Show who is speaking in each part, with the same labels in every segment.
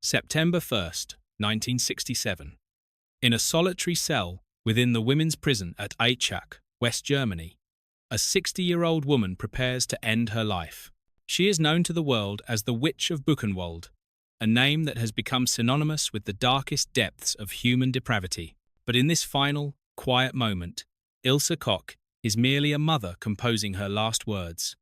Speaker 1: September 1st, 1967. In a solitary cell within the women's prison at Aichach, West Germany, a 60-year-old woman prepares to end her life. She is known to the world as the Witch of Buchenwald, a name that has become synonymous with the darkest depths of human depravity. But in this final, quiet moment, Ilse Koch is merely a mother composing her last words.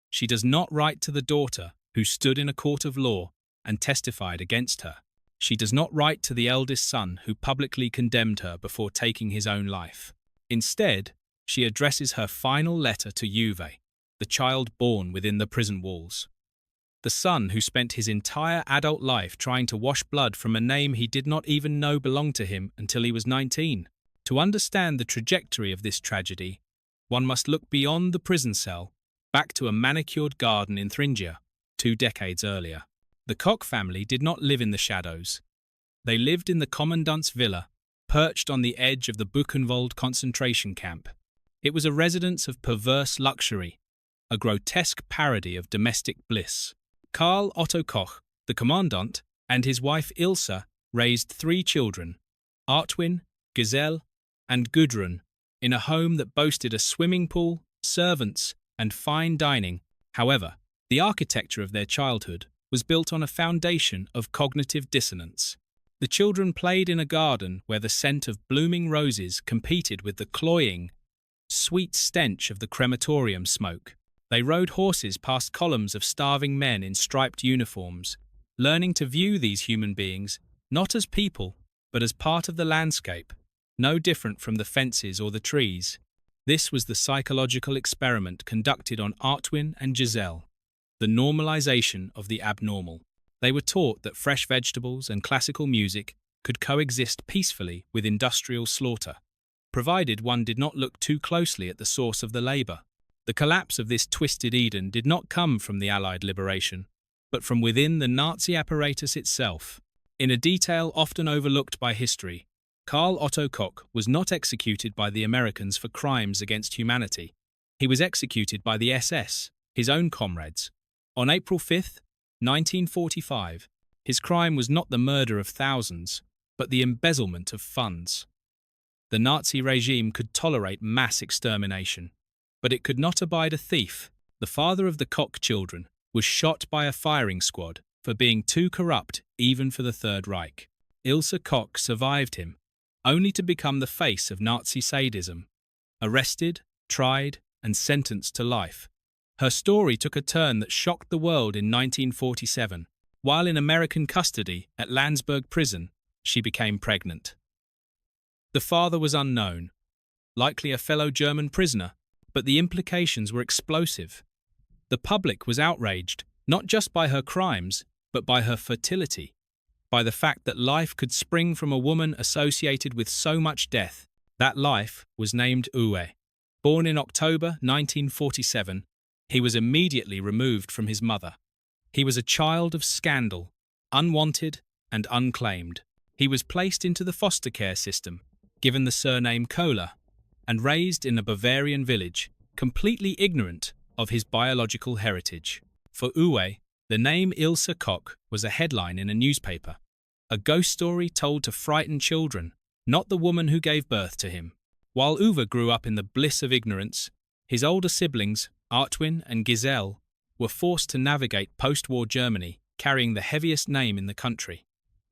Speaker 1: She does not write to the daughter who stood in a court of law and testified against her. She does not write to the eldest son who publicly condemned her before taking his own life. Instead, she addresses her final letter to Uwe, the child born within the prison walls. The son who spent his entire adult life trying to wash blood from a name he did not even know belonged to him until he was 19. To understand the trajectory of this tragedy, one must look beyond the prison cell, back to a manicured garden in Thuringia, 2 decades earlier. The Koch family did not live in the shadows. They lived in the commandant's villa, perched on the edge of the Buchenwald concentration camp. It was a residence of perverse luxury, a grotesque parody of domestic bliss. Karl Otto Koch, the commandant, and his wife Ilse raised 3 children, Artwin, Giselle, and Gudrun, in a home that boasted a swimming pool, servants, and fine dining. However, the architecture of their childhood was built on a foundation of cognitive dissonance. The children played in a garden where the scent of blooming roses competed with the cloying, sweet stench of the crematorium smoke. They rode horses past columns of starving men in striped uniforms, learning to view these human beings not as people, but as part of the landscape, no different from the fences or the trees. This was the psychological experiment conducted on Artwin and Giselle, the normalization of the abnormal. They were taught that fresh vegetables and classical music could coexist peacefully with industrial slaughter, provided one did not look too closely at the source of the labor. The collapse of this twisted Eden did not come from the Allied liberation, but from within the Nazi apparatus itself. In a detail often overlooked by history, Karl Otto Koch was not executed by the Americans for crimes against humanity. He was executed by the SS, his own comrades. On April 5th, 1945, his crime was not the murder of thousands, but the embezzlement of funds. The Nazi regime could tolerate mass extermination, but it could not abide a thief. The father of the Koch children was shot by a firing squad for being too corrupt even for the Third Reich. Ilse Koch survived him, only to become the face of Nazi sadism. Arrested, tried, and sentenced to life, her story took a turn that shocked the world in 1947. While in American custody at Landsberg prison, she became pregnant. The father was unknown, likely a fellow German prisoner, but the implications were explosive. The public was outraged, not just by her crimes, but by her fertility, by the fact that life could spring from a woman associated with so much death. That life was named Uwe. Born in October 1947, he was immediately removed from his mother. He was a child of scandal, unwanted and unclaimed. He was placed into the foster care system, given the surname Kohler, and raised in a Bavarian village, completely ignorant of his biological heritage. For Uwe, the name Ilse Koch was a headline in a newspaper, a ghost story told to frighten children, not the woman who gave birth to him. While Uwe grew up in the bliss of ignorance, his older siblings, Artwin and Giselle, were forced to navigate post-war Germany, carrying the heaviest name in the country.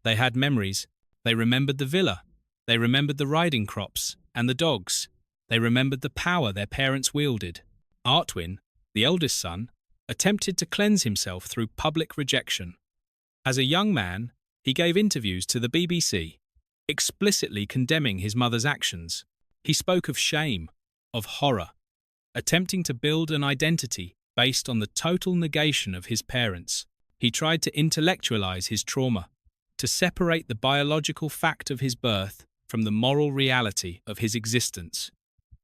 Speaker 1: They had memories. They remembered the villa. They remembered the riding crops and the dogs. They remembered the power their parents wielded. Artwin, the eldest son, attempted to cleanse himself through public rejection. As a young man, he gave interviews to the BBC, explicitly condemning his mother's actions. He spoke of shame, of horror, attempting to build an identity based on the total negation of his parents. He tried to intellectualize his trauma, to separate the biological fact of his birth from the moral reality of his existence.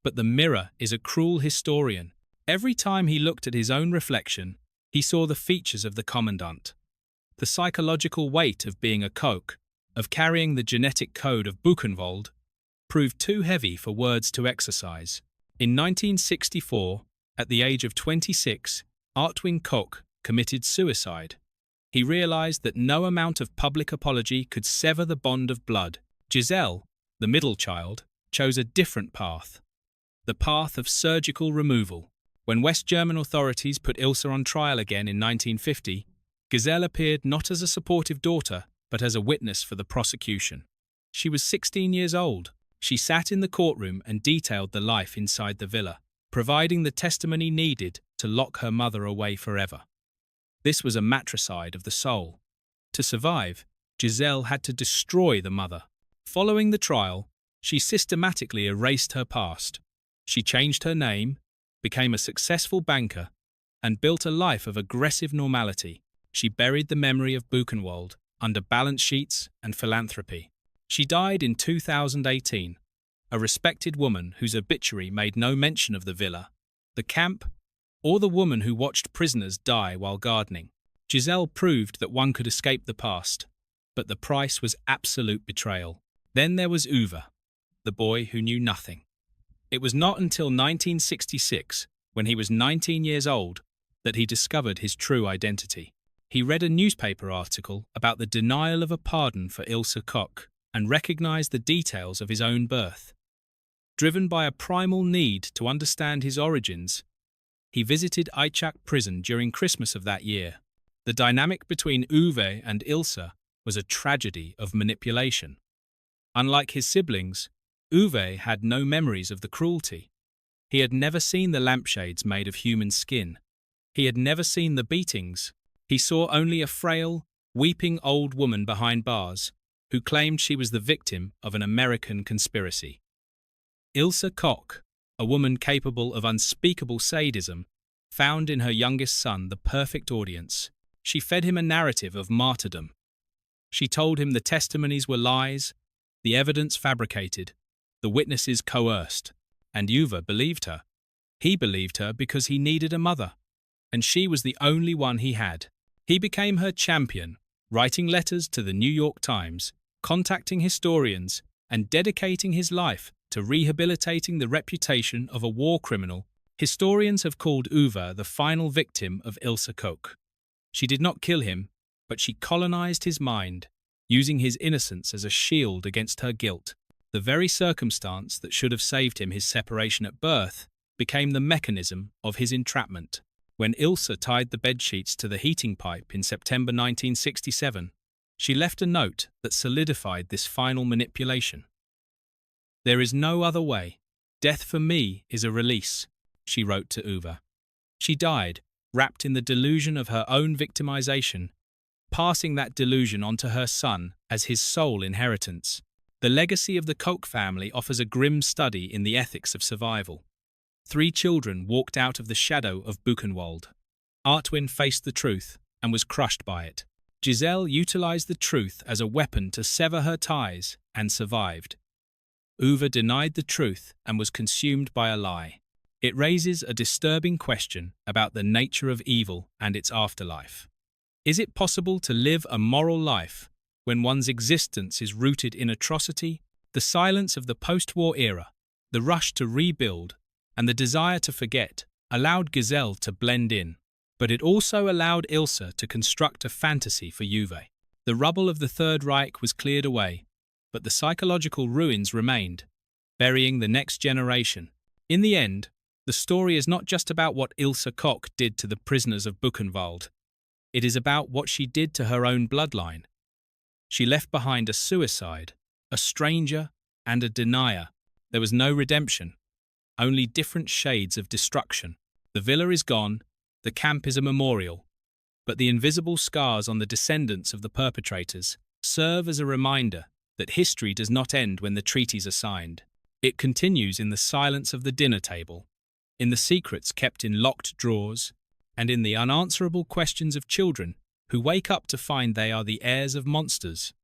Speaker 1: But the mirror is a cruel historian. Every time he looked at his own reflection, he saw the features of the commandant. The psychological weight of being a Koch, of carrying the genetic code of Buchenwald, proved too heavy for words to exercise. In 1964, at the age of 26, Artwin Koch committed suicide. He realized that no amount of public apology could sever the bond of blood. Giselle, the middle child, chose a different path. The path of surgical removal. When West German authorities put Ilse on trial again in 1950, Giselle appeared not as a supportive daughter, but as a witness for the prosecution. She was 16 years old. She sat in the courtroom and detailed the life inside the villa, providing the testimony needed to lock her mother away forever. This was a matricide of the soul. To survive, Giselle had to destroy the mother. Following the trial, she systematically erased her past. She changed her name, became a successful banker, and built a life of aggressive normality. She buried the memory of Buchenwald under balance sheets and philanthropy. She died in 2018, a respected woman whose obituary made no mention of the villa, the camp, or the woman who watched prisoners die while gardening. Giselle proved that one could escape the past, but the price was absolute betrayal. Then there was Uwe, the boy who knew nothing. It was not until 1966, when he was 19 years old, that he discovered his true identity. He read a newspaper article about the denial of a pardon for Ilse Koch and recognized the details of his own birth. Driven by a primal need to understand his origins, he visited Eichach prison during Christmas of that year. The dynamic between Uwe and Ilse was a tragedy of manipulation. Unlike his siblings, Uwe had no memories of the cruelty. He had never seen the lampshades made of human skin. He had never seen the beatings. He saw only a frail, weeping old woman behind bars, who claimed she was the victim of an American conspiracy. Ilse Koch, a woman capable of unspeakable sadism, found in her youngest son the perfect audience. She fed him a narrative of martyrdom. She told him the testimonies were lies, the evidence fabricated, the witnesses coerced, and Uwe believed her. He believed her because he needed a mother, and she was the only one he had. He became her champion, writing letters to the New York Times, contacting historians, and dedicating his life to rehabilitating the reputation of a war criminal. Historians have called Uwe the final victim of Ilse Koch. She did not kill him, but she colonized his mind, using his innocence as a shield against her guilt. The very circumstance that should have saved him his separation at birth became the mechanism of his entrapment. When Ilse tied the bedsheets to the heating pipe in September 1967, she left a note that solidified this final manipulation. "There is no other way. Death for me is a release," she wrote to Uwe. She died, wrapped in the delusion of her own victimization, passing that delusion on to her son as his sole inheritance. The legacy of the Koch family offers a grim study in the ethics of survival. 3 children walked out of the shadow of Buchenwald. Artwin faced the truth and was crushed by it. Giselle utilized the truth as a weapon to sever her ties and survived. Uwe denied the truth and was consumed by a lie. It raises a disturbing question about the nature of evil and its afterlife. Is it possible to live a moral life when one's existence is rooted in atrocity? The silence of the post-war era, the rush to rebuild, and the desire to forget allowed Giselle to blend in, but it also allowed Ilse to construct a fantasy for Uwe. The rubble of the Third Reich was cleared away, but the psychological ruins remained, burying the next generation. In the end, the story is not just about what Ilse Koch did to the prisoners of Buchenwald. It is about what she did to her own bloodline. She left behind a suicide, a stranger, and a denier. There was no redemption, only different shades of destruction. The villa is gone, the camp is a memorial, but the invisible scars on the descendants of the perpetrators serve as a reminder that history does not end when the treaties are signed. It continues in the silence of the dinner table, in the secrets kept in locked drawers, and in the unanswerable questions of children who wake up to find they are the heirs of monsters.